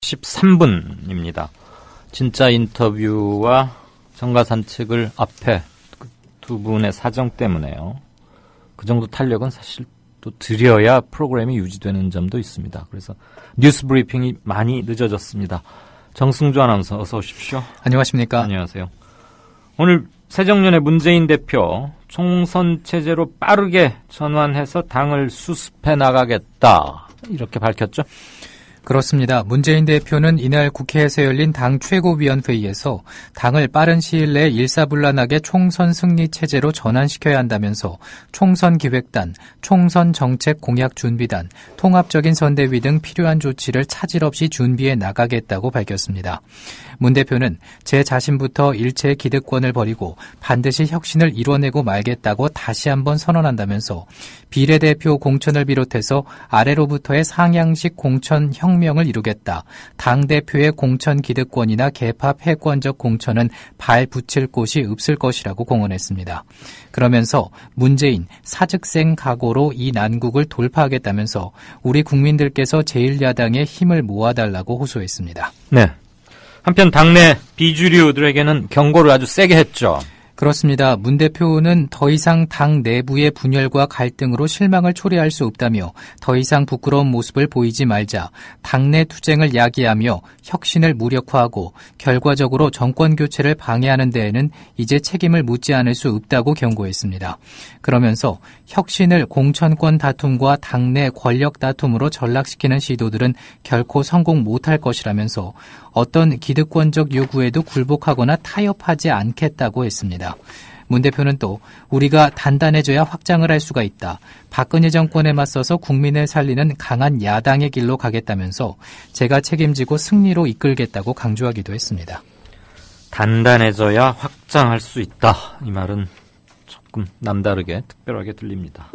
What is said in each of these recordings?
13분입니다. 진짜 인터뷰와 정가 산책을 앞에 두 분의 사정 때문에요. 그 정도 탄력은 사실 또 드려야 프로그램이 유지되는 점도 있습니다. 그래서 뉴스 브리핑이 많이 늦어졌습니다. 정승주 아나운서 어서 오십시오. 안녕하십니까. 안녕하세요. 오늘 새정년의 문재인 대표 총선 체제로 빠르게 전환해서 당을 수습해 나가겠다 이렇게 밝혔죠. 그렇습니다. 문재인 대표는 이날 국회에서 열린 당 최고위원회의에서 당을 빠른 시일 내에 일사불란하게 총선 승리 체제로 전환시켜야 한다면서 총선 기획단, 총선 정책 공약 준비단, 통합적인 선대위 등 필요한 조치를 차질 없이 준비해 나가겠다고 밝혔습니다. 문 대표는 제 자신부터 일체의 기득권을 버리고 반드시 혁신을 이뤄내고 말겠다고 다시 한번 선언한다면서 비례대표 공천을 비롯해서 아래로부터의 상향식 공천 혁명을 이루겠다. 당대표의 공천 기득권이나 개파 패권적 공천은 발 붙일 곳이 없을 것이라고 공언했습니다. 그러면서 문재인 사즉생 각오로 이 난국을 돌파하겠다면서 우리 국민들께서 제1야당의 힘을 모아달라고 호소했습니다. 네. 한편 당내 비주류들에게는 경고를 아주 세게 했죠. 그렇습니다. 문 대표는 더 이상 당 내부의 분열과 갈등으로 실망을 초래할 수 없다며 더 이상 부끄러운 모습을 보이지 말자, 당내 투쟁을 야기하며 혁신을 무력화하고 결과적으로 정권 교체를 방해하는 데에는 이제 책임을 묻지 않을 수 없다고 경고했습니다. 그러면서 혁신을 공천권 다툼과 당내 권력 다툼으로 전락시키는 시도들은 결코 성공 못할 것이라면서 어떤 기득권적 요구에도 굴복하거나 타협하지 않겠다고 했습니다. 문 대표는 또 우리가 단단해져야 확장을 할 수가 있다. 박근혜 정권에 맞서서 국민을 살리는 강한 야당의 길로 가겠다면서 제가 책임지고 승리로 이끌겠다고 강조하기도 했습니다. 단단해져야 확장할 수 있다. 이 말은 조금 남다르게 특별하게 들립니다.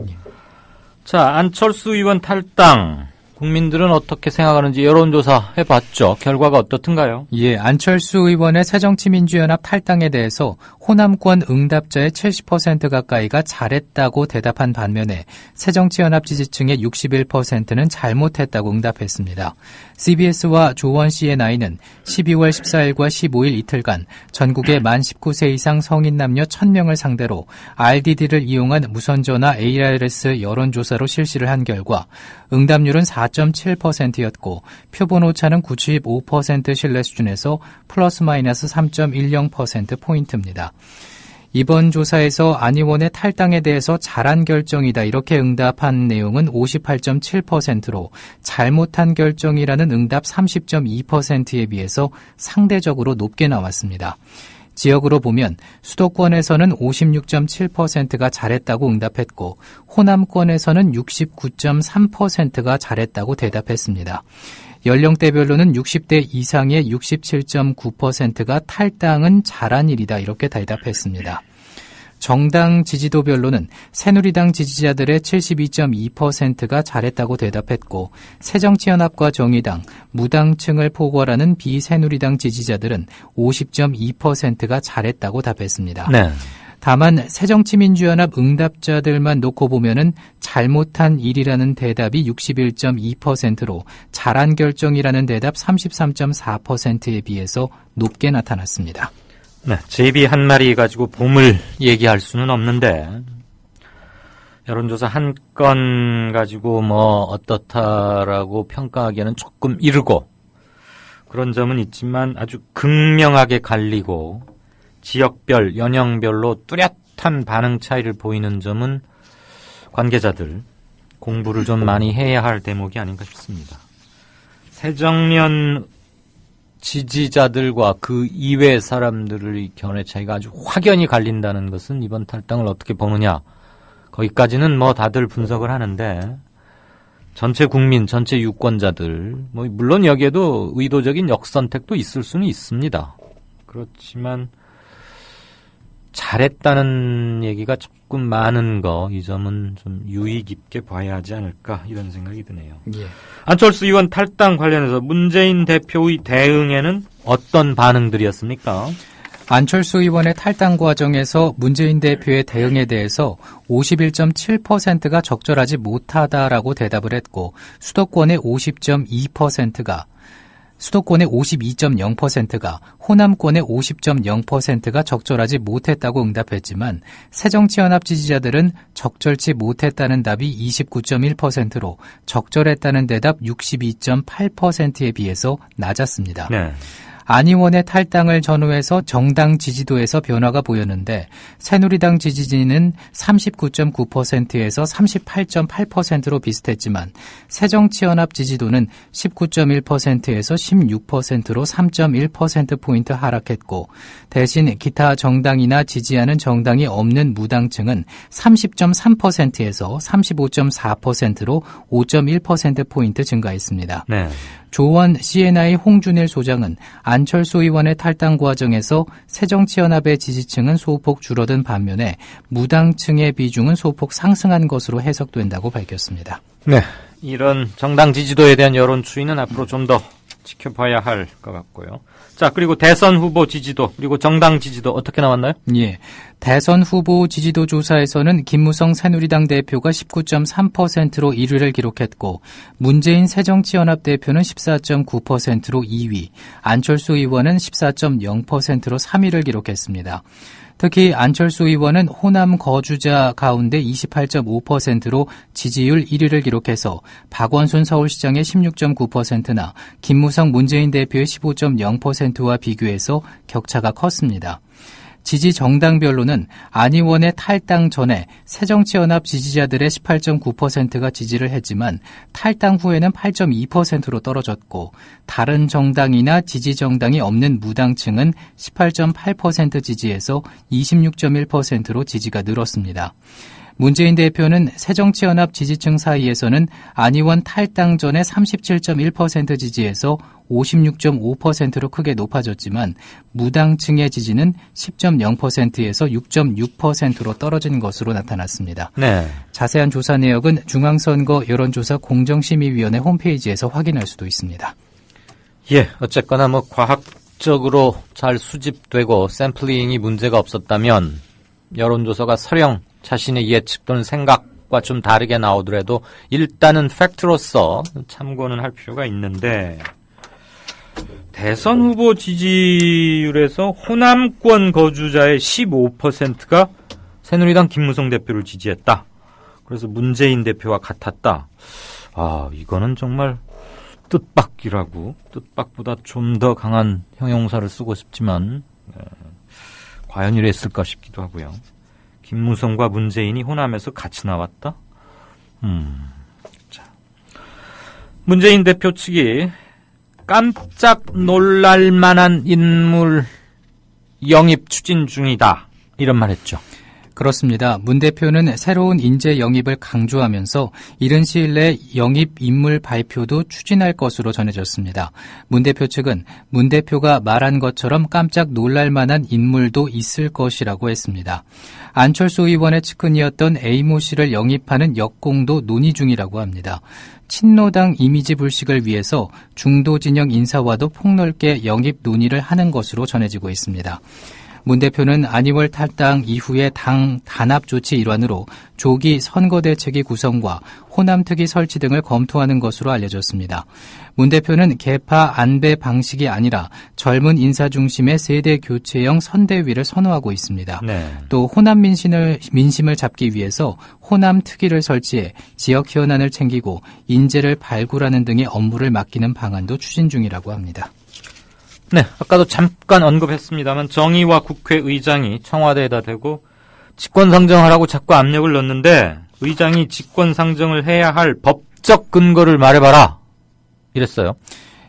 자, 안철수 의원 탈당. 국민들은 어떻게 생각하는지 여론조사 해봤죠. 결과가 어떻든가요? 예, 안철수 의원의 새정치민주연합 탈당에 대해서 호남권 응답자의 70% 가까이가 잘했다고 대답한 반면에 새정치연합 지지층의 61%는 잘못했다고 응답했습니다. CBS와 조원 CNI는 12월 14일과 15일 이틀간 전국의 만 19세 이상 성인 남녀 1000명을 상대로 RDD를 이용한 무선전화 ARS 여론조사로 실시를 한 결과 응답률은 4.7%였고 표본 오차는 95% 신뢰 수준에서 플러스 마이너스 3.10%포인트입니다. 이번 조사에서 안 의원의 탈당에 대해서 잘한 결정이다 이렇게 응답한 내용은 58.7%로 잘못한 결정이라는 응답 30.2%에 비해서 상대적으로 높게 나왔습니다. 지역으로 보면 수도권에서는 56.7%가 잘했다고 응답했고 호남권에서는 69.3%가 잘했다고 대답했습니다. 연령대별로는 60대 이상의 67.9%가 탈당은 잘한 일이다 이렇게 대답했습니다. 정당 지지도별로는 새누리당 지지자들의 72.2%가 잘했다고 대답했고 새정치연합과 정의당, 무당층을 포괄하는 비새누리당 지지자들은 50.2%가 잘했다고 답했습니다. 네. 다만 새정치민주연합 응답자들만 놓고 보면은 잘못한 일이라는 대답이 61.2%로 잘한 결정이라는 대답 33.4%에 비해서 높게 나타났습니다. 네, 제비 한 마리 가지고 봄을 얘기할 수는 없는데 여론조사 한 건 가지고 어떻다라고 평가하기에는 조금 이르고 그런 점은 있지만 아주 극명하게 갈리고 지역별, 연령별로 뚜렷한 반응 차이를 보이는 점은 관계자들 공부를 좀 많이 해야 할 대목이 아닌가 싶습니다. 새정년 지지자들과 그 이외 사람들의 견해 차이가 아주 확연히 갈린다는 것은 이번 탈당을 어떻게 보느냐. 거기까지는 다들 분석을 하는데 전체 국민, 전체 유권자들 물론 여기에도 의도적인 역선택도 있을 수는 있습니다. 그렇지만 잘했다는 얘기가 조금 많은 이 점은 좀 유의 깊게 봐야 하지 않을까 이런 생각이 드네요. 예. 안철수 의원 탈당 관련해서 문재인 대표의 대응에는 어떤 반응들이었습니까? 안철수 의원의 탈당 과정에서 문재인 대표의 대응에 대해서 51.7%가 적절하지 못하다라고 대답을 했고 수도권의 50.2%가 수도권의 52.0%가, 호남권의 50.0%가 적절하지 못했다고 응답했지만 새정치연합 지지자들은 적절치 못했다는 답이 29.1%로 적절했다는 대답 62.8%에 비해서 낮았습니다. 네. 안 의원의 탈당을 전후해서 정당 지지도에서 변화가 보였는데 새누리당 지지진은 39.9%에서 38.8%로 비슷했지만 새정치연합 지지도는 19.1%에서 16%로 3.1%포인트 하락했고 대신 기타 정당이나 지지하는 정당이 없는 무당층은 30.3%에서 35.4%로 5.1%포인트 증가했습니다. 네. 조원 CNI 홍준일 소장은 안철수 의원의 탈당 과정에서 새정치연합의 지지층은 소폭 줄어든 반면에 무당층의 비중은 소폭 상승한 것으로 해석된다고 밝혔습니다. 네. 이런 정당 지지도에 대한 여론 추이는 앞으로 좀 더 지켜봐야 할 것 같고요. 자, 그리고 대선 후보 지지도, 그리고 정당 지지도 어떻게 나왔나요? 예. 대선 후보 지지도 조사에서는 김무성 새누리당 대표가 19.3%로 1위를 기록했고 문재인 새정치연합 대표는 14.9%로 2위, 안철수 의원은 14.0%로 3위를 기록했습니다. 특히 안철수 의원은 호남 거주자 가운데 28.5%로 지지율 1위를 기록해서 박원순 서울시장의 16.9%나 김무성 문재인 대표의 15.0%와 비교해서 격차가 컸습니다. 지지 정당별로는 안 의원의 탈당 전에 새정치연합 지지자들의 18.9%가 지지를 했지만 탈당 후에는 8.2%로 떨어졌고 다른 정당이나 지지 정당이 없는 무당층은 18.8% 지지에서 26.1%로 지지가 늘었습니다. 문재인 대표는 새정치연합 지지층 사이에서는 안 의원 탈당 전에 37.1% 지지에서 56.5%로 크게 높아졌지만 무당층의 지지는 10.0%에서 6.6%로 떨어진 것으로 나타났습니다. 네. 자세한 조사 내역은 중앙선거 여론조사 공정심의위원회 홈페이지에서 확인할 수도 있습니다. 예, 어쨌거나 뭐 과학적으로 잘 수집되고 샘플링이 문제가 없었다면 여론조사가 설령 자신의 예측 또는 생각과 좀 다르게 나오더라도 일단은 팩트로서 참고는 할 필요가 있는데 대선 후보 지지율에서 호남권 거주자의 15%가 새누리당 김무성 대표를 지지했다. 그래서 문재인 대표와 같았다. 아, 이거는 정말 뜻밖이라고, 뜻밖보다 좀 더 강한 형용사를 쓰고 싶지만 과연 이랬을까 싶기도 하고요. 김무성과 문재인이 호남에서 같이 나왔다? 자. 문재인 대표 측이 깜짝 놀랄 만한 인물 영입 추진 중이다. 이런 말 했죠. 그렇습니다. 문 대표는 새로운 인재 영입을 강조하면서 이른 시일 내 영입 인물 발표도 추진할 것으로 전해졌습니다. 문 대표 측은 문 대표가 말한 것처럼 깜짝 놀랄 만한 인물도 있을 것이라고 했습니다. 안철수 의원의 측근이었던 A모 씨를 영입하는 역공도 논의 중이라고 합니다. 친노당 이미지 불식을 위해서 중도 진영 인사와도 폭넓게 영입 논의를 하는 것으로 전해지고 있습니다. 문 대표는 안 의원 탈당 이후의 당 단합 조치 일환으로 조기 선거대책위 구성과 호남특위 설치 등을 검토하는 것으로 알려졌습니다. 문 대표는 계파 안배 방식이 아니라 젊은 인사 중심의 세대 교체형 선대위를 선호하고 있습니다. 네. 또 호남 민심을 잡기 위해서 호남특위를 설치해 지역 현안을 챙기고 인재를 발굴하는 등의 업무를 맡기는 방안도 추진 중이라고 합니다. 네, 아까도 잠깐 언급했습니다만 정의와 국회의장이 청와대에다 대고 직권상정하라고 자꾸 압력을 넣는데 의장이 직권상정을 해야 할 법적 근거를 말해봐라 이랬어요.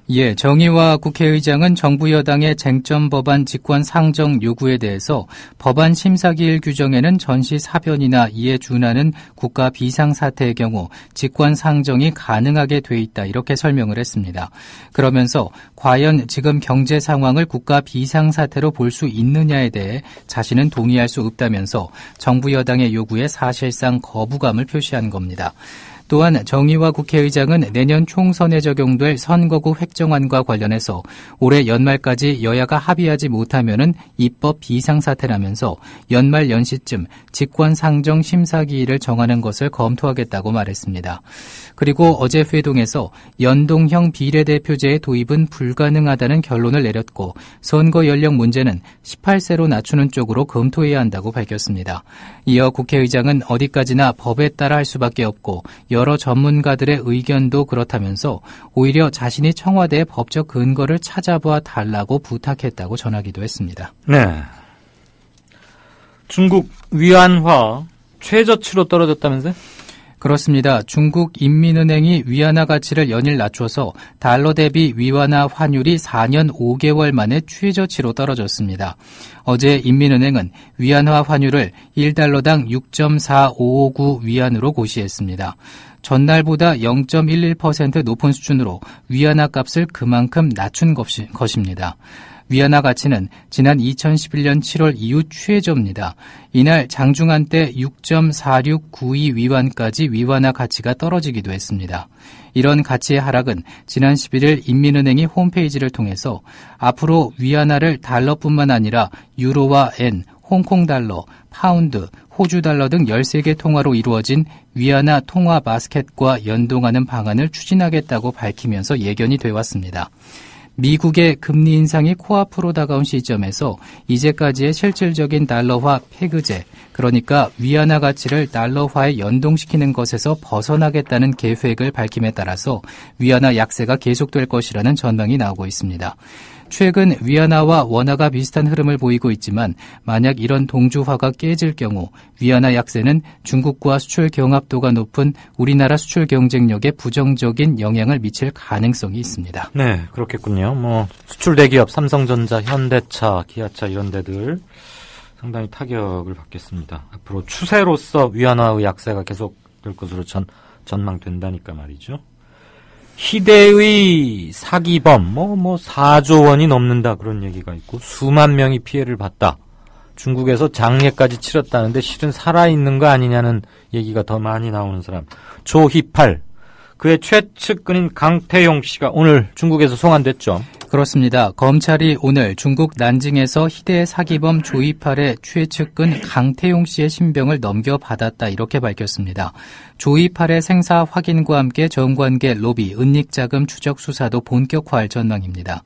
예, 정의와 국회의장은 정부 여당의 쟁점 법안 직권 상정 요구에 대해서 법안 심사기일 규정에는 전시 사변이나 이에 준하는 국가 비상사태의 경우 직권 상정이 가능하게 돼 있다 이렇게 설명을 했습니다. 그러면서 과연 지금 경제 상황을 국가 비상사태로 볼 수 있느냐에 대해 자신은 동의할 수 없다면서 정부 여당의 요구에 사실상 거부감을 표시한 겁니다. 또한 정의화 국회의장은 내년 총선에 적용될 선거구 획정안과 관련해서 올해 연말까지 여야가 합의하지 못하면은 입법 비상사태라면서 연말 연시쯤 직권상정 심사기일을 정하는 것을 검토하겠다고 말했습니다. 그리고 어제 회동에서 연동형 비례대표제의 도입은 불가능하다는 결론을 내렸고 선거 연령 문제는 18세로 낮추는 쪽으로 검토해야 한다고 밝혔습니다. 이어 국회의장은 어디까지나 법에 따라 할 수밖에 없고 여러 전문가들의 의견도 그렇다면서 오히려 자신이 청와대의 법적 근거를 찾아봐 달라고 부탁했다고 전하기도 했습니다. 네. 중국 위안화 최저치로 떨어졌다면서요? 그렇습니다. 중국 인민은행이 위안화 가치를 연일 낮춰서 달러 대비 위안화 환율이 4년 5개월 만에 최저치로 떨어졌습니다. 어제 인민은행은 위안화 환율을 1달러당 6.4559 위안으로 고시했습니다. 전날보다 0.11% 높은 수준으로 위안화 값을 그만큼 낮춘 것입니다. 위안화 가치는 지난 2011년 7월 이후 최저입니다. 이날 장중한 때 6.4692 위안까지 위안화 가치가 떨어지기도 했습니다. 이런 가치의 하락은 지난 11일 인민은행이 홈페이지를 통해서 앞으로 위안화를 달러뿐만 아니라 유로와 엔, 홍콩달러, 파운드, 호주달러 등 13개 통화로 이루어진 위안화 통화 바스켓과 연동하는 방안을 추진하겠다고 밝히면서 예견이 돼 왔습니다. 미국의 금리 인상이 코앞으로 다가온 시점에서 이제까지의 실질적인 달러화 패그제, 그러니까 위안화 가치를 달러화에 연동시키는 것에서 벗어나겠다는 계획을 밝힘에 따라서 위안화 약세가 계속될 것이라는 전망이 나오고 있습니다. 최근 위안화와 원화가 비슷한 흐름을 보이고 있지만 만약 이런 동주화가 깨질 경우 위안화 약세는 중국과 수출 경합도가 높은 우리나라 수출 경쟁력에 부정적인 영향을 미칠 가능성이 있습니다. 네, 그렇겠군요. 수출 대기업 삼성전자, 현대차, 기아차 이런 데들 상당히 타격을 받겠습니다. 앞으로 추세로서 위안화의 약세가 계속될 것으로 전망된다니까 말이죠. 희대의 사기범, 4조 원이 넘는다 그런 얘기가 있고 수만 명이 피해를 봤다. 중국에서 장례까지 치렀다는데 실은 살아있는 거 아니냐는 얘기가 더 많이 나오는 사람. 조희팔, 그의 최측근인 강태용 씨가 오늘 중국에서 송환됐죠. 그렇습니다. 검찰이 오늘 중국 난징에서 희대 사기범 조이팔의 최측근 강태용 씨의 신병을 넘겨받았다 이렇게 밝혔습니다. 조이팔의 생사 확인과 함께 정관계 로비, 은닉자금 추적 수사도 본격화할 전망입니다.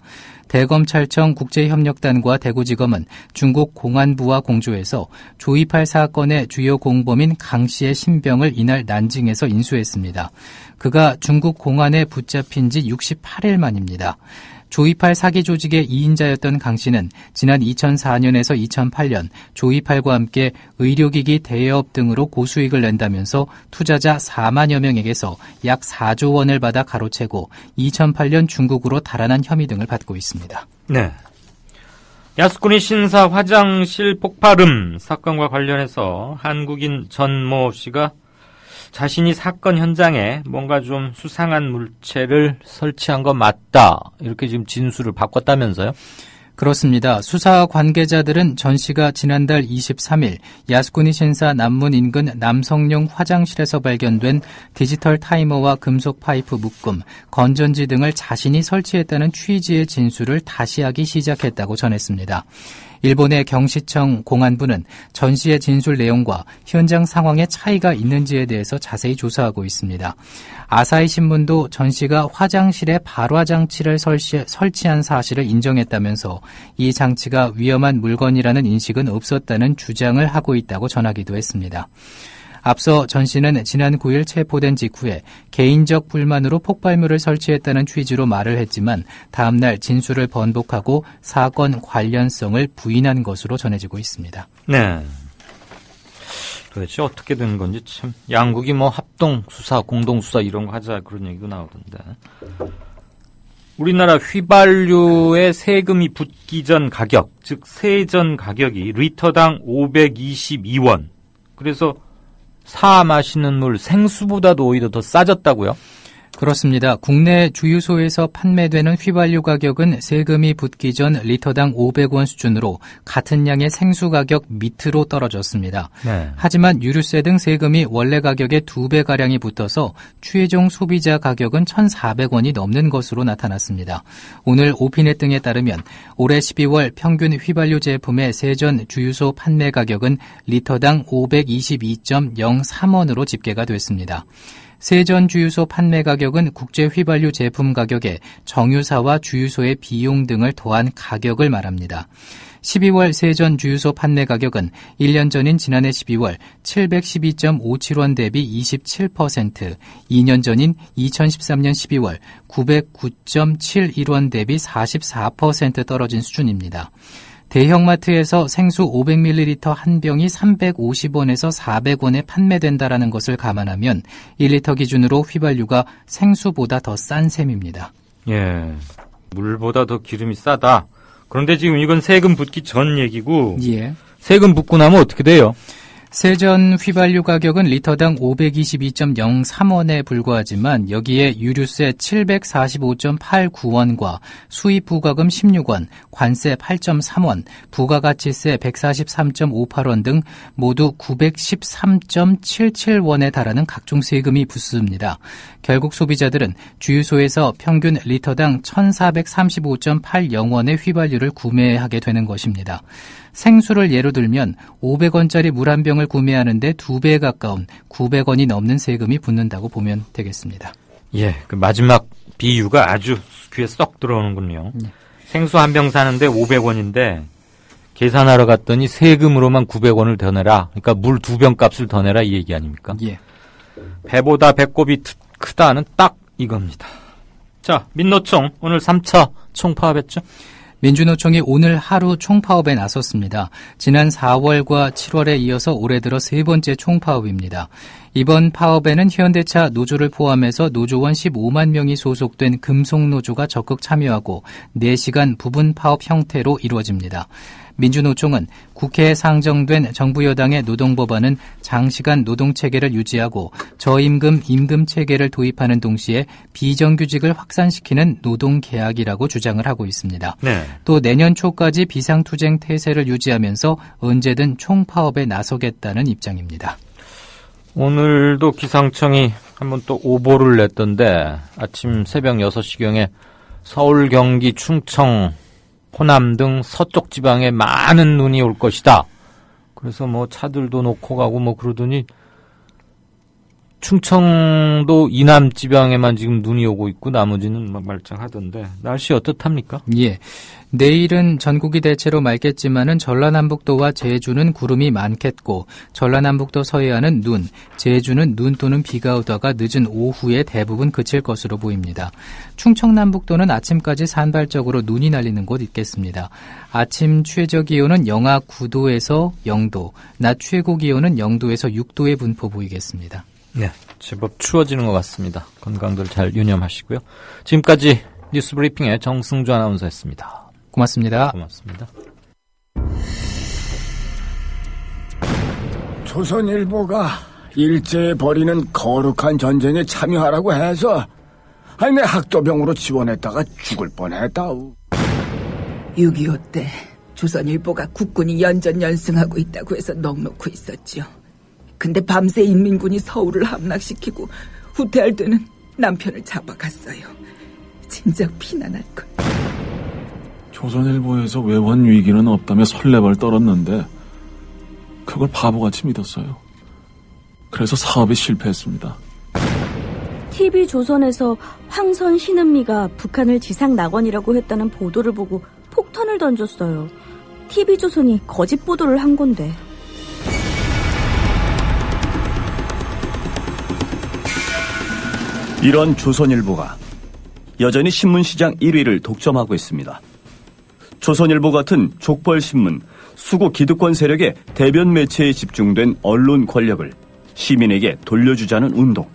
대검찰청 국제협력단과 대구지검은 중국 공안부와 공조해서 조이팔 사건의 주요 공범인 강 씨의 신병을 이날 난징에서 인수했습니다. 그가 중국 공안에 붙잡힌 지 68일 만입니다. 조이팔 사기 조직의 2인자였던 강 씨는 지난 2004년에서 2008년 조이팔과 함께 의료기기 대여업 등으로 고수익을 낸다면서 투자자 4만여 명에게서 약 4조 원을 받아 가로채고 2008년 중국으로 달아난 혐의 등을 받고 있습니다. 네. 야스쿠니 신사 화장실 폭발음 사건과 관련해서 한국인 전모 씨가 자신이 사건 현장에 뭔가 좀 수상한 물체를 설치한 거 맞다. 이렇게 지금 진술을 바꿨다면서요? 그렇습니다. 수사 관계자들은 전 씨가 지난달 23일 야스쿠니 신사 남문 인근 남성용 화장실에서 발견된 디지털 타이머와 금속 파이프 묶음, 건전지 등을 자신이 설치했다는 취지의 진술을 다시 하기 시작했다고 전했습니다. 일본의 경시청 공안부는 전 씨의 진술 내용과 현장 상황에 차이가 있는지에 대해서 자세히 조사하고 있습니다. 아사히 신문도 전 씨가 화장실에 발화 장치를 설치한 사실을 인정했다면서 이 장치가 위험한 물건이라는 인식은 없었다는 주장을 하고 있다고 전하기도 했습니다. 앞서 전 씨는 지난 9일 체포된 직후에 개인적 불만으로 폭발물을 설치했다는 취지로 말을 했지만 다음 날 진술을 번복하고 사건 관련성을 부인한 것으로 전해지고 있습니다. 네. 도대체 어떻게 된 건지 참 양국이 합동 수사, 공동 수사 이런 거 하자 그런 얘기도 나오던데. 우리나라 휘발유의 세금이 붙기 전 가격, 즉 세전 가격이 리터당 522원. 그래서 사 마시는 물 생수보다도 오히려 더 싸졌다고요? 그렇습니다. 국내 주유소에서 판매되는 휘발유 가격은 세금이 붙기 전 리터당 500원 수준으로 같은 양의 생수 가격 밑으로 떨어졌습니다. 네. 하지만 유류세 등 세금이 원래 가격의 2배가량이 붙어서 최종 소비자 가격은 1,400원이 넘는 것으로 나타났습니다. 오늘 오피넷 등에 따르면 올해 12월 평균 휘발유 제품의 세전 주유소 판매 가격은 리터당 522.03원으로 집계가 됐습니다. 세전 주유소 판매 가격은 국제 휘발유 제품 가격에 정유사와 주유소의 비용 등을 더한 가격을 말합니다. 12월 세전 주유소 판매 가격은 1년 전인 지난해 12월 712.57원 대비 27%, 2년 전인 2013년 12월 909.71원 대비 44% 떨어진 수준입니다. 대형마트에서 생수 500ml 한 병이 350원에서 400원에 판매된다라는 것을 감안하면 1리터 기준으로 휘발유가 생수보다 더 싼 셈입니다. 예. 물보다 더 기름이 싸다. 그런데 지금 이건 세금 붙기 전 얘기고 예. 세금 붙고 나면 어떻게 돼요? 세전 휘발유 가격은 리터당 522.03원에 불과하지만 여기에 유류세 745.89원과 수입 부가금 16원, 관세 8.3원, 부가가치세 143.58원 등 모두 913.77원에 달하는 각종 세금이 붙습니다. 결국 소비자들은 주유소에서 평균 리터당 1,435.80원의 휘발유를 구매하게 되는 것입니다. 생수를 예로 들면 500원짜리 물 한 병을 구매하는데 2배에 가까운 900원이 넘는 세금이 붙는다고 보면 되겠습니다. 예, 그 마지막 비유가 아주 귀에 쏙 들어오는군요. 생수 한 병 사는데 500원인데 계산하러 갔더니 세금으로만 900원을 더 내라. 그러니까 물 2병 값을 더 내라 이 얘기 아닙니까? 예. 배보다 배꼽이 크다는 딱 이겁니다. 자, 민노총 오늘 3차 총파업했죠? 민주노총이 오늘 하루 총파업에 나섰습니다. 지난 4월과 7월에 이어서 올해 들어 세 번째 총파업입니다. 이번 파업에는 현대차 노조를 포함해서 노조원 15만 명이 소속된 금속노조가 적극 참여하고 4시간 부분 파업 형태로 이루어집니다. 민주노총은 국회에 상정된 정부 여당의 노동법안은 장시간 노동체계를 유지하고 저임금 임금체계를 도입하는 동시에 비정규직을 확산시키는 노동계약이라고 주장을 하고 있습니다. 네. 또 내년 초까지 비상투쟁 태세를 유지하면서 언제든 총파업에 나서겠다는 입장입니다. 오늘도 기상청이 한번 또 오보를 냈던데 아침 새벽 6시경에 서울, 경기, 충청, 호남 등 서쪽 지방에 많은 눈이 올 것이다. 그래서 뭐 차들도 놓고 가고 뭐 그러더니 충청도 이남 지방에만 지금 눈이 오고 있고 나머지는 막 말짱하던데 날씨 어떻답니까? 예. 내일은 전국이 대체로 맑겠지만은 전라남북도와 제주는 구름이 많겠고 전라남북도 서해안은 눈, 제주는 눈 또는 비가 오다가 늦은 오후에 대부분 그칠 것으로 보입니다. 충청남북도는 아침까지 산발적으로 눈이 날리는 곳 있겠습니다. 아침 최저 기온은 영하 9도에서 0도, 낮 최고 기온은 0도에서 6도의 분포 보이겠습니다. 네, 제법 추워지는 것 같습니다. 건강들 잘 유념하시고요. 지금까지 뉴스브리핑의 정승주 아나운서였습니다. 고맙습니다. 고맙습니다. 조선일보가 일제에 벌이는 거룩한 전쟁에 참여하라고 해서 내 학도병으로 지원했다가 죽을 뻔했다우. 6.25 때 조선일보가 국군이 연전연승하고 있다고 해서 넋놓고 있었죠. 근데 밤새 인민군이 서울을 함락시키고 후퇴할 때는 남편을 잡아갔어요. 진작 피난할걸. 조선일보에서 외환 위기는 없다며 설레발 떨었는데 그걸 바보같이 믿었어요. 그래서 사업에 실패했습니다. TV조선에서 황선 신은미가 북한을 지상 낙원이라고 했다는 보도를 보고 폭탄을 던졌어요. TV조선이 거짓 보도를 한 건데. 이런 조선일보가 여전히 신문시장 1위를 독점하고 있습니다. 조선일보 같은 족벌신문, 수구 기득권 세력의 대변 매체에 집중된 언론 권력을 시민에게 돌려주자는 운동.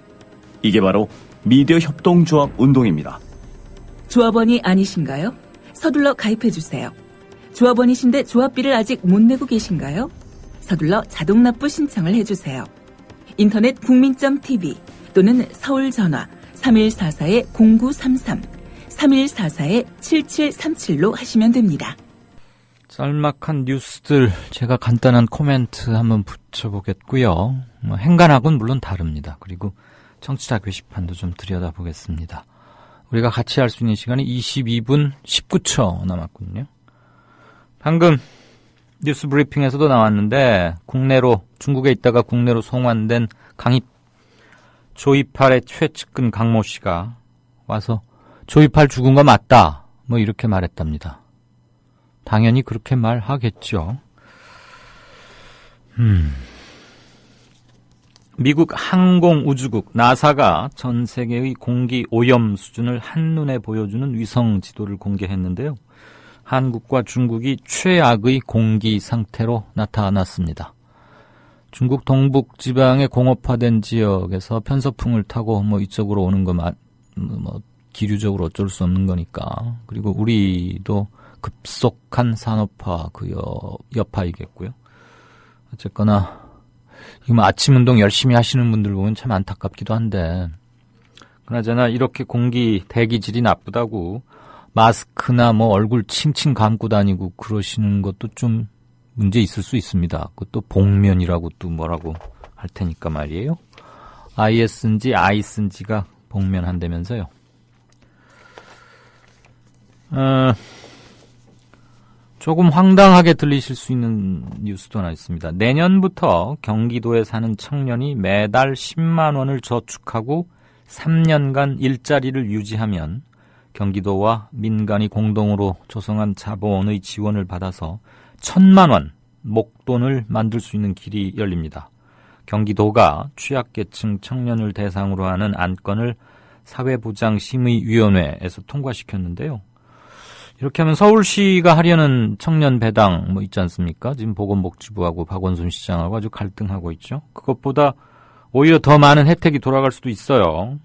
이게 바로 미디어 협동조합 운동입니다. 조합원이 아니신가요? 서둘러 가입해주세요. 조합원이신데 조합비를 아직 못 내고 계신가요? 서둘러 자동납부 신청을 해주세요. 인터넷 국민.tv 또는 서울전화 3144-0933, 3144-7737로 하시면 됩니다. 짤막한 뉴스들 제가 간단한 코멘트 한번 붙여보겠고요. 행간하고는 물론 다릅니다. 그리고 청취자 게시판도 좀 들여다보겠습니다. 우리가 같이 할 수 있는 시간이 22분 19초 남았거든요. 방금 뉴스 브리핑에서도 나왔는데 중국에 있다가 국내로 송환된 조이팔의 최측근 강모 씨가 와서 조이팔 죽은 거 맞다 뭐 이렇게 말했답니다. 당연히 그렇게 말하겠죠. 미국 항공우주국 나사가 전 세계의 공기 오염 수준을 한눈에 보여주는 위성 지도를 공개했는데요. 한국과 중국이 최악의 공기 상태로 나타났습니다. 중국 동북 지방의 공업화된 지역에서 편서풍을 타고 이쪽으로 오는 거 기류적으로 어쩔 수 없는 거니까. 그리고 우리도 급속한 산업화 여파이겠고요. 어쨌거나 이거 아침 운동 열심히 하시는 분들 보면 참 안타깝기도 한데, 그나저나 이렇게 대기질이 나쁘다고 마스크나 얼굴 칭칭 감고 다니고 그러시는 것도 좀 문제 있을 수 있습니다. 그것도 복면이라고 또 뭐라고 할 테니까 말이에요. IS인지 아이스인지가 복면한다면서요. 조금 황당하게 들리실 수 있는 뉴스도 하나 있습니다. 내년부터 경기도에 사는 청년이 매달 10만 원을 저축하고 3년간 일자리를 유지하면 경기도와 민간이 공동으로 조성한 자본의 지원을 받아서 1,000만 원 목돈을 만들 수 있는 길이 열립니다. 경기도가 취약계층 청년을 대상으로 하는 안건을 사회보장심의위원회에서 통과시켰는데요. 이렇게 하면 서울시가 하려는 청년 배당 있지 않습니까? 지금 보건복지부하고 박원순 시장하고 아주 갈등하고 있죠. 그것보다 오히려 더 많은 혜택이 돌아갈 수도 있어요.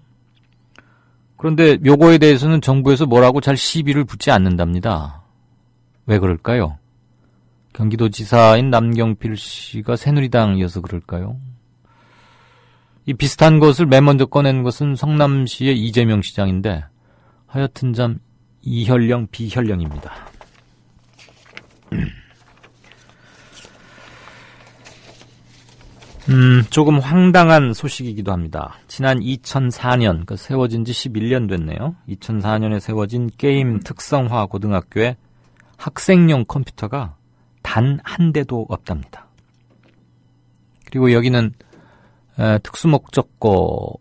그런데 요거에 대해서는 정부에서 뭐라고 잘 시비를 붙지 않는답니다. 왜 그럴까요? 경기도지사인 남경필 씨가 새누리당이어서 그럴까요? 이 비슷한 것을 맨 먼저 꺼낸 것은 성남시의 이재명 시장인데 하여튼 참 이혈령 비혈령입니다. 조금 황당한 소식이기도 합니다. 지난 2004년, 세워진 지 11년 됐네요. 2004년에 세워진 게임 특성화 고등학교에 학생용 컴퓨터가 단 한 대도 없답니다. 그리고 여기는 특수목적고,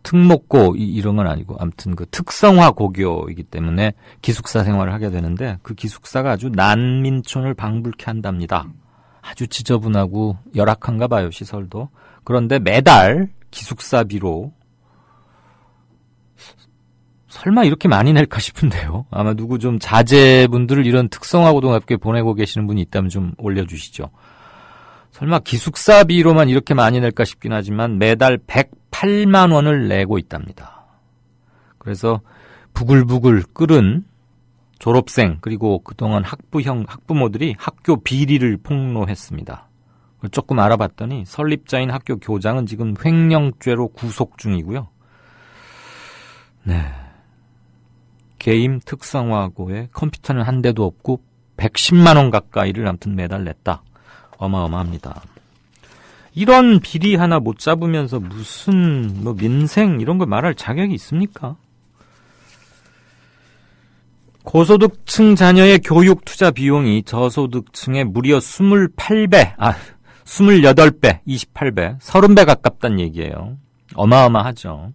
특목고 이런 건 아니고 아무튼 특성화 고교이기 때문에 기숙사 생활을 하게 되는데 그 기숙사가 아주 난민촌을 방불케 한답니다. 아주 지저분하고 열악한가 봐요, 시설도. 그런데 매달 기숙사비로 설마 이렇게 많이 낼까 싶은데요. 아마 누구 좀 자제분들을 이런 특성화 고등학교에 보내고 계시는 분이 있다면 좀 올려주시죠. 설마 기숙사비로만 이렇게 많이 낼까 싶긴 하지만 매달 108만 원을 내고 있답니다. 그래서 부글부글 끓은 졸업생 그리고 그동안 학부모들이 학교 비리를 폭로했습니다. 조금 알아봤더니 설립자인 학교 교장은 지금 횡령죄로 구속 중이고요. 네, 게임 특성화고에 컴퓨터는 한 대도 없고 110만 원 가까이를 아무튼 매달 냈다. 어마어마합니다. 이런 비리 하나 못 잡으면서 무슨 민생 이런 걸 말할 자격이 있습니까? 고소득층 자녀의 교육 투자 비용이 저소득층의 무려 28배, 28배, 30배 가깝다는 얘기예요. 어마어마하죠.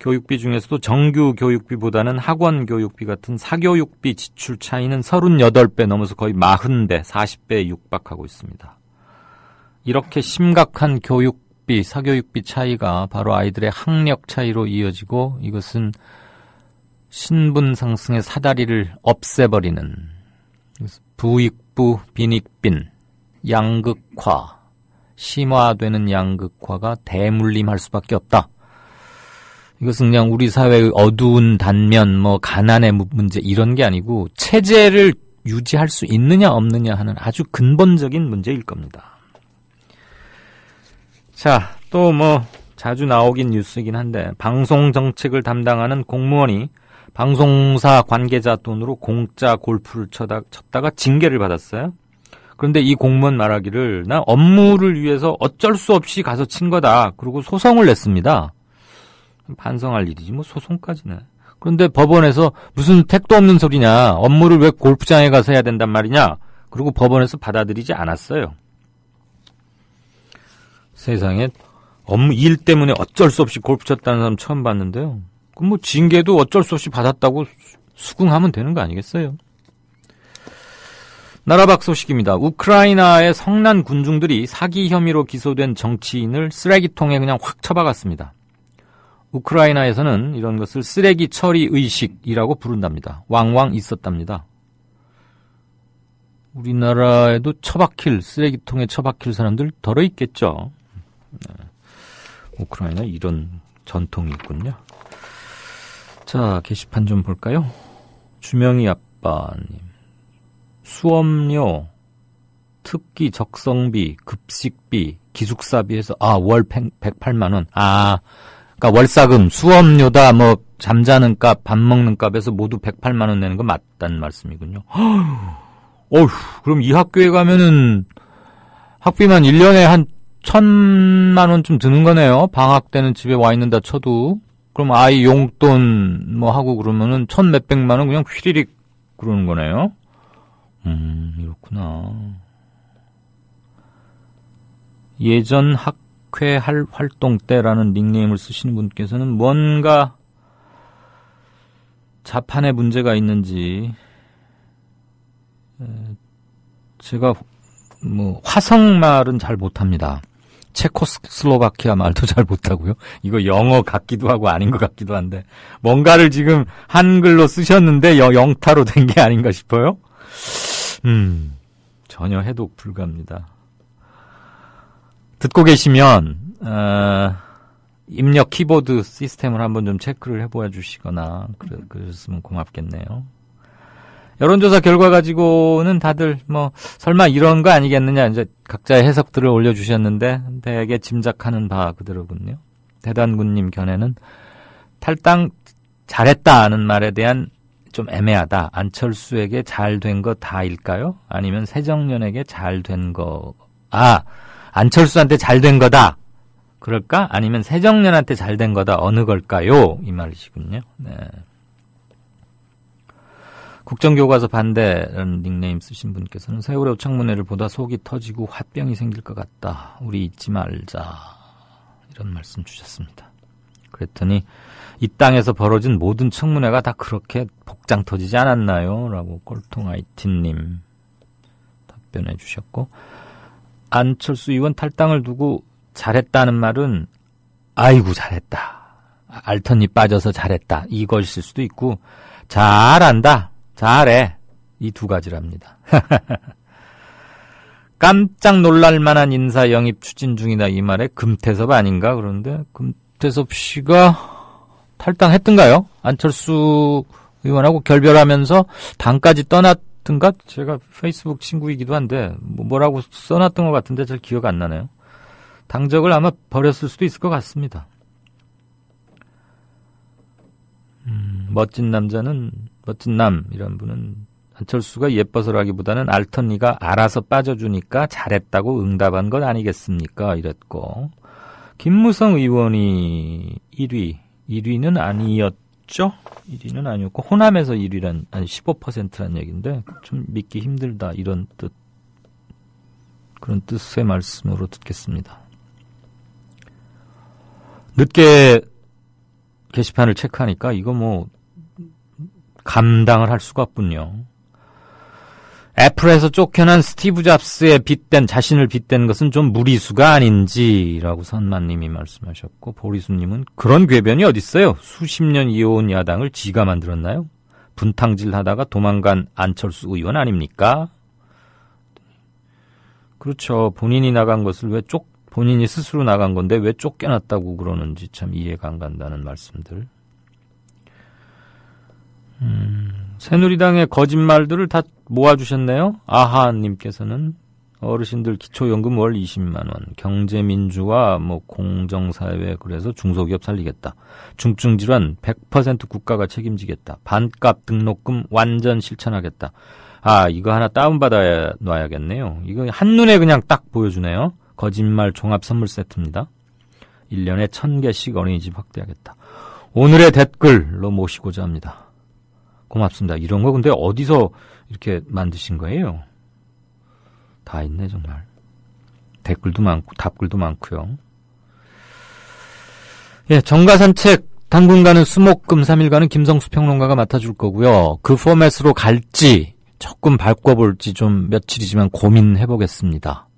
교육비 중에서도 정규 교육비보다는 학원 교육비 같은 사교육비 지출 차이는 38배 넘어서 거의 40배, 40배에 육박하고 있습니다. 이렇게 심각한 교육비, 사교육비 차이가 바로 아이들의 학력 차이로 이어지고 이것은 신분 상승의 사다리를 없애버리는 부익부 빈익빈, 양극화, 심화되는 양극화가 대물림할 수밖에 없다. 이것은 그냥 우리 사회의 어두운 단면, 가난의 문제 이런 게 아니고 체제를 유지할 수 있느냐 없느냐 하는 아주 근본적인 문제일 겁니다. 자, 또 자주 나오긴 뉴스이긴 한데 방송 정책을 담당하는 공무원이 방송사 관계자 돈으로 공짜 골프를 쳤다가 징계를 받았어요. 그런데 이 공무원 말하기를 나 업무를 위해서 어쩔 수 없이 가서 친 거다. 그리고 소송을 냈습니다. 반성할 일이지 뭐 소송까지는. 그런데 법원에서 무슨 택도 없는 소리냐. 업무를 왜 골프장에 가서 해야 된단 말이냐. 그리고 법원에서 받아들이지 않았어요. 세상에 업무 일 때문에 어쩔 수 없이 골프 쳤다는 사람 처음 봤는데요. 그럼 뭐 징계도 어쩔 수 없이 받았다고 수긍하면 되는 거 아니겠어요? 나라밖 소식입니다. 우크라이나의 성난 군중들이 사기 혐의로 기소된 정치인을 쓰레기통에 그냥 확 처박았습니다. 우크라이나에서는 이런 것을 쓰레기 처리 의식이라고 부른답니다. 왕왕 있었답니다. 우리나라에도 쓰레기통에 처박힐 사람들 덜어 있겠죠. 네. 우크라이나 이런 전통이 있군요. 자, 게시판 좀 볼까요? 주명이 아빠님. 수업료, 특기 적성비, 급식비, 기숙사비에서 월 108만 원. 그러니까 월사금, 수업료다 뭐 잠자는 값, 밥 먹는 값에서 모두 108만 원 내는 거 맞다는 말씀이군요. 어휴, 그럼 이 학교에 가면은 학비만 1년에 한 1,000만 원쯤 드는 거네요. 방학 때는 집에 와 있는다 쳐도. 그럼 아이 용돈 뭐 하고 그러면은 1,000 몇백만 원 그냥 휘리릭 그러는 거네요. 이렇구나. 예전 학회 활동 때라는 닉네임을 쓰시는 분께서는 뭔가 자판에 문제가 있는지 제가 뭐 화성말은 잘 못합니다. 체코슬로바키아 말도 잘 못하고요. 이거 영어 같기도 하고 아닌 것 같기도 한데 뭔가를 지금 한글로 쓰셨는데 영타로 된 게 아닌가 싶어요. 전혀 해독 불가입니다. 듣고 계시면 입력 키보드 시스템을 한번 좀 체크를 해보아 주시거나 그랬으면 고맙겠네요. 여론조사 결과 가지고는 다들 뭐 설마 이런 거 아니겠느냐 이제 각자의 해석들을 올려주셨는데 대개 짐작하는 바 그대로군요. 대단군님 견해는 탈당 잘했다는 말에 대한 좀 애매하다. 안철수에게 잘 된 거 다일까요? 아니면 새정년에게 잘 된 거 안철수한테 잘 된 거다. 그럴까? 아니면 새정년한테 잘 된 거다. 어느 걸까요? 이 말이시군요. 네. 국정교과서 반대라는 닉네임 쓰신 분께서는 세월의 오창문회를 보다 속이 터지고 화병이 생길 것 같다. 우리 잊지 말자. 이런 말씀 주셨습니다. 그랬더니 이 땅에서 벌어진 모든 청문회가 다 그렇게 복장 터지지 않았나요? 라고 꼴통아이티님 답변해 주셨고 안철수 의원 탈당을 두고 잘했다는 말은 아이고 잘했다. 알턴이 빠져서 잘했다. 이것일 수도 있고 잘한다. 잘해. 이 두 가지랍니다. 깜짝 놀랄 만한 인사 영입 추진 중이다. 이 말에 금태섭 아닌가? 그런데 금태섭 씨가 탈당했던가요? 안철수 의원하고 결별하면서 당까지 떠났던가? 제가 페이스북 친구이기도 한데 뭐라고 써놨던 것 같은데 잘 기억 안 나네요. 당적을 아마 버렸을 수도 있을 것 같습니다. 멋진 남 이런 분은 안철수가 예뻐서라기보다는 알턴니가 알아서 빠져주니까 잘했다고 응답한 것 아니겠습니까? 이랬고 김무성 의원이 1위는 아니었죠? 1위는 아니었고 호남에서 1위란 15%란 얘기인데 좀 믿기 힘들다 이런 뜻 그런 뜻의 말씀으로 듣겠습니다. 늦게 게시판을 체크하니까 이거 뭐 감당을 할 수가 없군요. 애플에서 쫓겨난 스티브 잡스의 자신을 빗댄 것은 좀 무리수가 아닌지라고 선만님이 말씀하셨고 보리수님은 그런 궤변이 어딨어요? 수십 년 이어온 야당을 지가 만들었나요? 분탕질하다가 도망간 안철수 의원 아닙니까? 그렇죠. 본인이 나간 것을 본인이 스스로 나간 건데 왜 쫓겨났다고 그러는지 참 이해가 안 간다는 말씀들. 새누리당의 거짓말들을 다 모아주셨네요. 아하님께서는 어르신들 기초연금 월 20만 원, 경제민주화, 공정사회, 그래서 중소기업 살리겠다. 중증질환 100% 국가가 책임지겠다. 반값 등록금 완전 실천하겠다. 아, 이거 하나 다운받아 놔야겠네요. 이거 한눈에 그냥 딱 보여주네요. 거짓말 종합 선물 세트입니다. 1년에 1000개씩 어린이집 확대하겠다. 오늘의 댓글로 모시고자 합니다. 고맙습니다. 이런 거 근데 어디서 이렇게 만드신 거예요? 다 있네 정말. 댓글도 많고 답글도 많고요. 예, 정가산책 당분간은 수목금 3일간은 김성수 평론가가 맡아줄 거고요. 그 포맷으로 갈지 조금 바꿔볼지 좀 며칠이지만 고민해보겠습니다.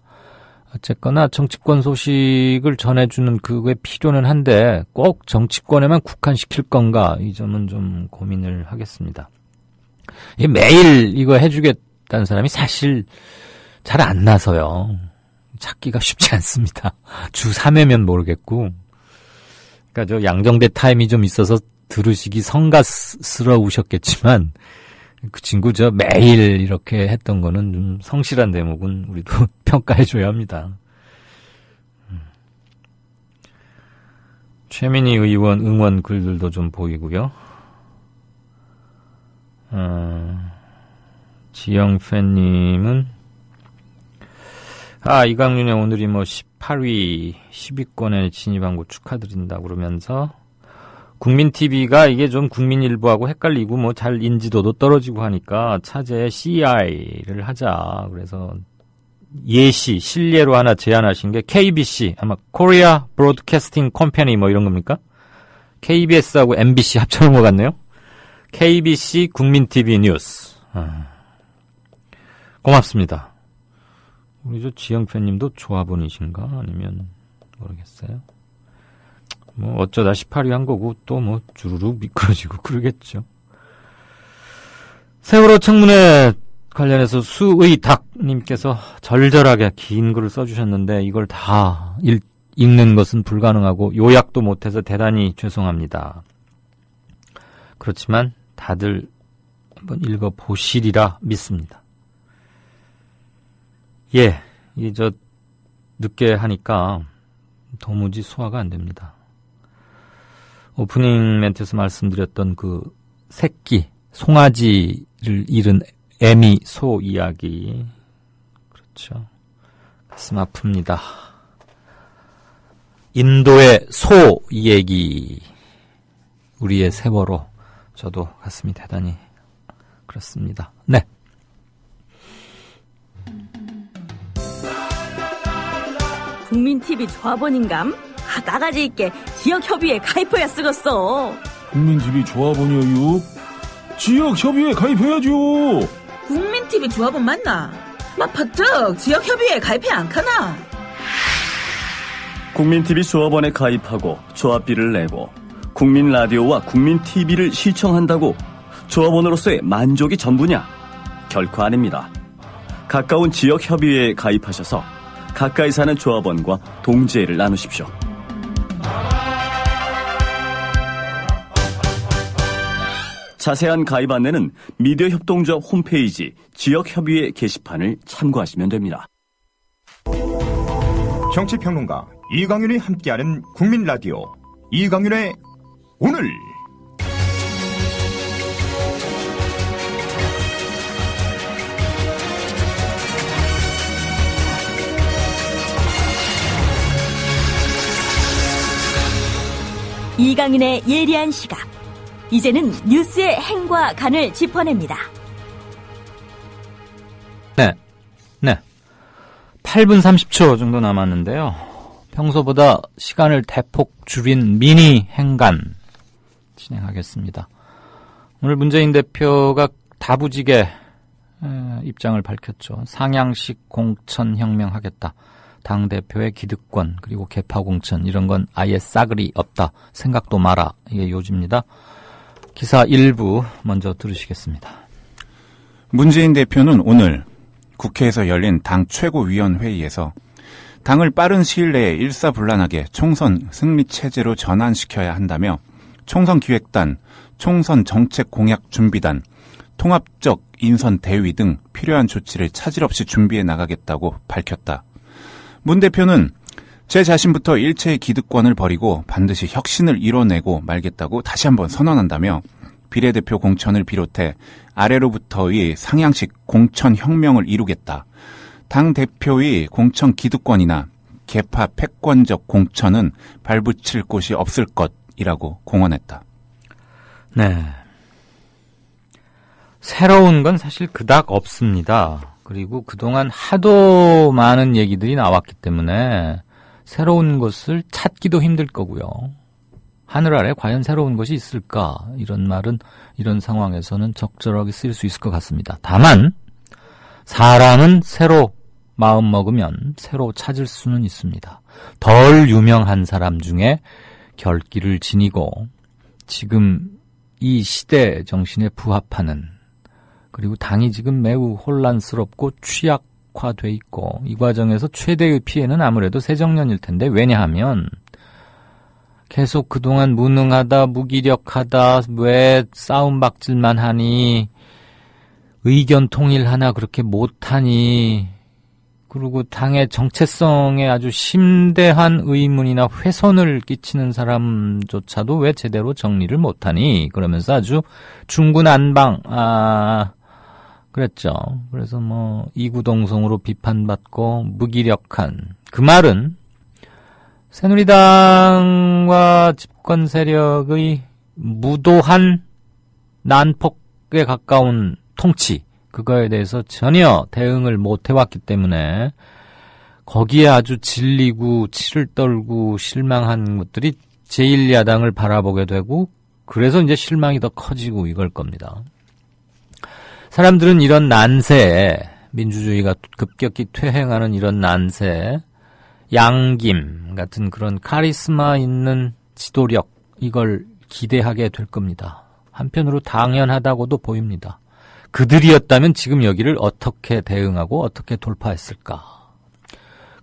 어쨌거나 정치권 소식을 전해주는 그게 필요는 한데 꼭 정치권에만 국한시킬 건가, 이 점은 좀 고민을 하겠습니다. 매일 이거 해주겠다는 사람이 사실 잘 안 나서요. 찾기가 쉽지 않습니다. 주 3회면 모르겠고. 그러니까 저 양정대 타임이 좀 있어서 들으시기 성가스러우셨겠지만 그 친구 저 매일 이렇게 했던 거는 좀 성실한 대목은 우리도 평가해줘야 합니다. 최민희 의원 응원 글들도 좀 보이고요. 지영팬님은 이강윤의 오늘이 18위 10위권에 진입한 거 축하드린다고 그러면서 국민TV가 이게 좀 국민일보하고 헷갈리고 잘 인지도도 떨어지고 하니까 차제에 CI를 하자. 그래서 예시, 실례로 하나 제안하신 게 KBC, 아마 Korea Broadcasting Company 이런 겁니까? KBS하고 MBC 합쳐놓은 것 같네요. KBC 국민TV 뉴스. 고맙습니다. 우리 저 지영팬님도 조합원이신가? 아니면 모르겠어요. 어쩌다 18위 한 거고 또 주르륵 미끄러지고 그러겠죠. 세월호 청문회 관련해서 수의닥님께서 절절하게 긴 글을 써주셨는데 이걸 다 읽는 것은 불가능하고 요약도 못해서 대단히 죄송합니다. 그렇지만 다들 한번 읽어보시리라 믿습니다. 예, 늦게 하니까 도무지 소화가 안 됩니다. 오프닝 멘트에서 말씀드렸던 그 새끼, 송아지를 잃은 애미 소 이야기. 그렇죠. 가슴 아픕니다. 인도의 소 얘기. 우리의 세월호. 저도 가슴이 대단히 그렇습니다. 네. 국민TV 조합원인감? 나가지 있게 지역협의회 가입해야 쓰겠어. 국민TV 조합원이요? 지역협의회 가입해야죠. 국민TV 조합원 맞나? 퍼뜩 지역협의회 가입해 안 카나? 국민TV 조합원에 가입하고 조합비를 내고 국민라디오와 국민TV를 시청한다고 조합원으로서의 만족이 전부냐? 결코 아닙니다. 가까운 지역협의회에 가입하셔서 가까이 사는 조합원과 동지애를 나누십시오. 자세한 가입 안내는 미디어협동조합 홈페이지 지역협의회 게시판을 참고하시면 됩니다. 정치평론가 이강윤이 함께하는 국민라디오 이강윤의 오늘. 이강윤의 예리한 시각. 이제는 뉴스의 행과 간을 짚어냅니다. 네. 8분 30초 정도 남았는데요. 평소보다 시간을 대폭 줄인 미니 행간 진행하겠습니다. 오늘 문재인 대표가 다부지게 입장을 밝혔죠. 상향식 공천혁명 하겠다. 당대표의 기득권 그리고 개파공천 이런 건 아예 싸그리 없다. 생각도 마라. 이게 요지입니다. 기사 일부 먼저 들으시겠습니다. 문재인 대표는 오늘 국회에서 열린 당 최고위원회의에서 당을 빠른 시일 내에 일사불란하게 총선 승리 체제로 전환시켜야 한다며 총선 기획단, 총선 정책 공약 준비단, 통합적 인선 대위 등 필요한 조치를 차질 없이 준비해 나가겠다고 밝혔다. 문 대표는 제 자신부터 일체의 기득권을 버리고 반드시 혁신을 이뤄내고 말겠다고 다시 한번 선언한다며 비례대표 공천을 비롯해 아래로부터의 상향식 공천혁명을 이루겠다. 당 대표의 공천 기득권이나 개파 패권적 공천은 발붙일 곳이 없을 것이라고 공언했다. 네. 새로운 건 사실 그닥 없습니다. 그리고 그동안 하도 많은 얘기들이 나왔기 때문에 새로운 것을 찾기도 힘들 거고요. 하늘 아래 과연 새로운 것이 있을까? 이런 말은 이런 상황에서는 적절하게 쓰일 수 있을 것 같습니다. 다만 사람은 새로 마음 먹으면 새로 찾을 수는 있습니다. 덜 유명한 사람 중에 결기를 지니고 지금 이 시대 정신에 부합하는, 그리고 당이 지금 매우 혼란스럽고 취약화돼 있고 이 과정에서 최대의 피해는 아무래도 새정년일 텐데, 왜냐하면 계속 그동안 무능하다, 무기력하다, 왜 싸움박질만 하니, 의견 통일 하나 그렇게 못하니, 그리고 당의 정체성에 아주 심대한 의문이나 훼손을 끼치는 사람조차도 왜 제대로 정리를 못하니, 그러면서 아주 중구난방 그랬죠. 그래서 뭐 이구동성으로 비판받고 무기력한, 그 말은 새누리당과 집권 세력의 무도한 난폭에 가까운 통치, 그거에 대해서 전혀 대응을 못 해왔기 때문에 거기에 아주 질리고 치를 떨고 실망한 것들이 제1야당을 바라보게 되고, 그래서 이제 실망이 더 커지고 이걸 겁니다. 사람들은 이런 난세에, 민주주의가 급격히 퇴행하는 이런 난세에 양김 같은 그런 카리스마 있는 지도력, 이걸 기대하게 될 겁니다. 한편으로 당연하다고도 보입니다. 그들이었다면 지금 여기를 어떻게 대응하고 어떻게 돌파했을까?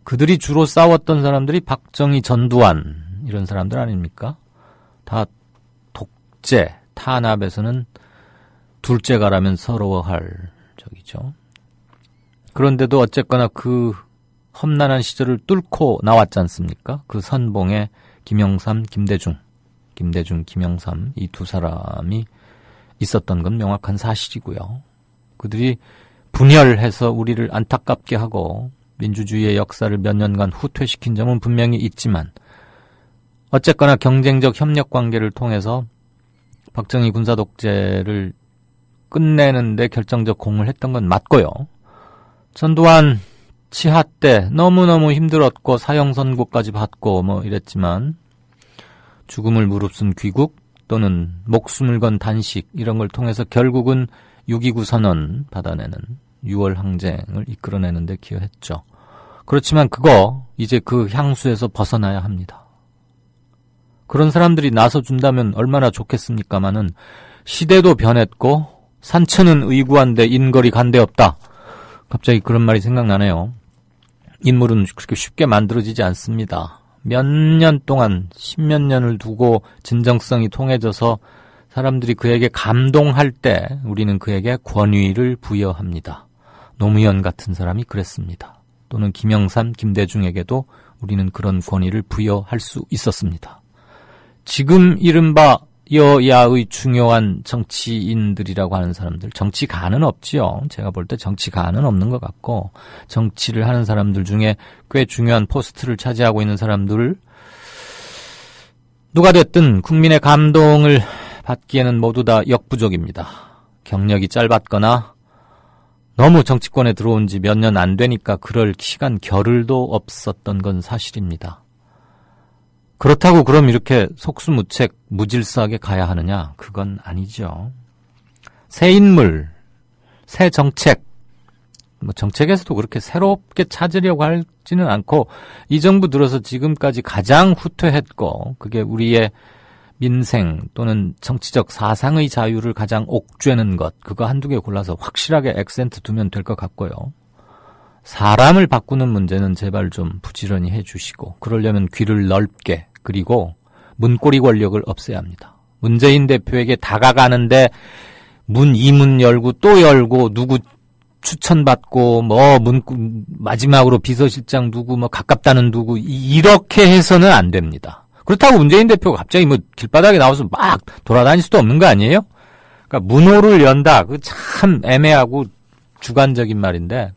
그들이 주로 싸웠던 사람들이 박정희, 전두환 이런 사람들 아닙니까? 다 독재, 탄압에서는 둘째가라면 서러워할 적이죠. 그런데도 어쨌거나 그 험난한 시절을 뚫고 나왔지 않습니까? 그 선봉에 김영삼, 김대중, 김영삼 이 두 사람이 있었던 건 명확한 사실이고요. 그들이 분열해서 우리를 안타깝게 하고 민주주의의 역사를 몇 년간 후퇴시킨 점은 분명히 있지만, 어쨌거나 경쟁적 협력 관계를 통해서 박정희 군사독재를 끝내는데 결정적 공을 했던 건 맞고요. 전두환 치하 때 너무너무 힘들었고 사형 선고까지 받고 뭐 이랬지만, 죽음을 무릅쓴 귀국 또는 목숨을 건 단식, 이런 걸 통해서 결국은 6.29 선언 받아내는 6월 항쟁을 이끌어내는 데 기여했죠. 그렇지만 그거 이제 그 향수에서 벗어나야 합니다. 그런 사람들이 나서준다면 얼마나 좋겠습니까마는, 시대도 변했고 산천은 의구한데 인거리 간데 없다. 갑자기 그런 말이 생각나네요. 인물은 그렇게 쉽게 만들어지지 않습니다. 몇 년 동안, 10몇 년을 두고 진정성이 통해져서 사람들이 그에게 감동할 때 우리는 그에게 권위를 부여합니다. 노무현 같은 사람이 그랬습니다. 또는 김영삼, 김대중에게도 우리는 그런 권위를 부여할 수 있었습니다. 지금 이른바 여야의 중요한 정치인들이라고 하는 사람들, 정치가는 없지요. 제가 볼 때 정치가는 없는 것 같고, 정치를 하는 사람들 중에 꽤 중요한 포스트를 차지하고 있는 사람들, 누가 됐든 국민의 감동을 받기에는 모두 다 역부족입니다. 경력이 짧았거나 너무 정치권에 들어온 지 몇 년 안 되니까 그럴 시간 겨를도 없었던 건 사실입니다. 그렇다고 그럼 이렇게 속수무책 무질서하게 가야 하느냐? 그건 아니죠. 새 인물, 새 정책, 뭐 정책에서도 그렇게 새롭게 찾으려고 하지는 않고, 이 정부 들어서 지금까지 가장 후퇴했고, 그게 우리의 민생 또는 정치적 사상의 자유를 가장 옥죄는 것, 그거 한두 개 골라서 확실하게 액센트 두면 될 것 같고요. 사람을 바꾸는 문제는 제발 좀 부지런히 해주시고, 그러려면 귀를 넓게, 그리고 문고리 권력을 없애야 합니다. 문재인 대표에게 다가가는데 이문 열고 또 열고 누구 추천받고 마지막으로 비서실장 누구 가깝다는 누구 이렇게 해서는 안 됩니다. 그렇다고 문재인 대표가 갑자기 길바닥에 나와서 막 돌아다닐 수도 없는 거 아니에요? 그러니까 문호를 연다. 그 참 애매하고 주관적인 말인데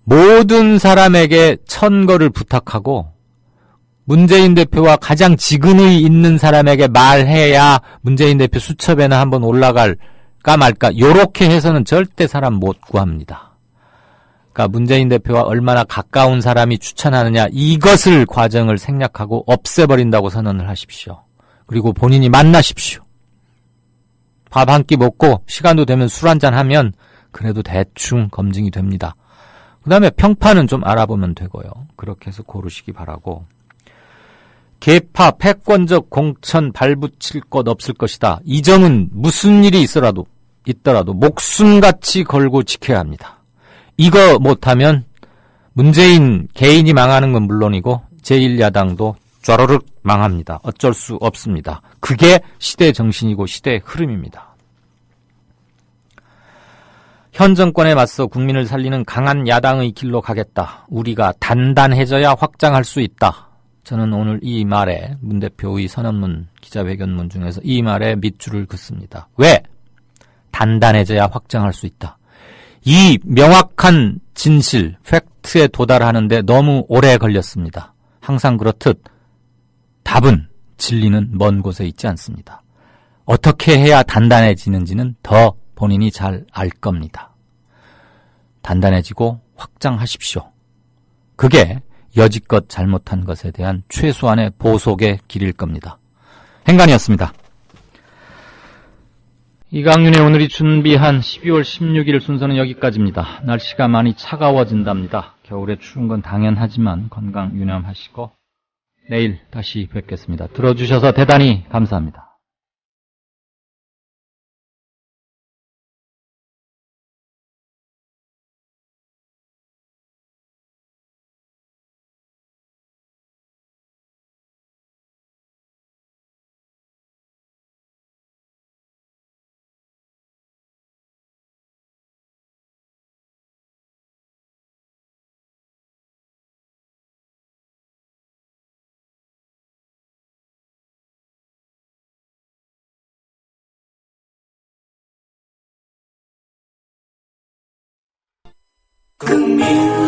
모든 사람에게 천거를 부탁하고 문재인 대표와 가장 지근이 있는 사람에게 말해야 문재인 대표 수첩에는 한번 올라갈까 말까 요렇게 해서는 절대 사람 못 구합니다. 그러니까 문재인 대표와 얼마나 가까운 사람이 추천하느냐 이것을 과정을 생략하고 없애버린다고 선언을 하십시오. 그리고 본인이 만나십시오. 밥 한 끼 먹고 시간도 되면 술 한잔 하면 그래도 대충 검증이 됩니다. 그 다음에 평판은 좀 알아보면 되고요. 그렇게 해서 고르시기 바라고. 계파, 패권적 공천 발붙일 것 없을 것이다. 이 점은 무슨 일이 있더라도 목숨같이 걸고 지켜야 합니다. 이거 못하면 문재인 개인이 망하는 건 물론이고 제1야당도 쫘르륵 망합니다. 어쩔 수 없습니다. 그게 시대 정신이고 시대의 흐름입니다. 현 정권에 맞서 국민을 살리는 강한 야당의 길로 가겠다. 우리가 단단해져야 확장할 수 있다. 저는 오늘 이 말에 문 대표의 선언문, 기자회견문 중에서 이 말에 밑줄을 긋습니다. 왜? 단단해져야 확장할 수 있다. 이 명확한 진실, 팩트에 도달하는데 너무 오래 걸렸습니다. 항상 그렇듯 답은 진리는 먼 곳에 있지 않습니다. 어떻게 해야 단단해지는지는 더 본인이 잘 알 겁니다. 단단해지고 확장하십시오. 그게 여지껏 잘못한 것에 대한 최소한의 보속의 길일 겁니다. 행간이었습니다. 이강윤의 오늘이 준비한 12월 16일 순서는 여기까지입니다. 날씨가 많이 차가워진답니다. 겨울에 추운 건 당연하지만 건강 유념하시고 내일 다시 뵙겠습니다. 들어주셔서 대단히 감사합니다. 국민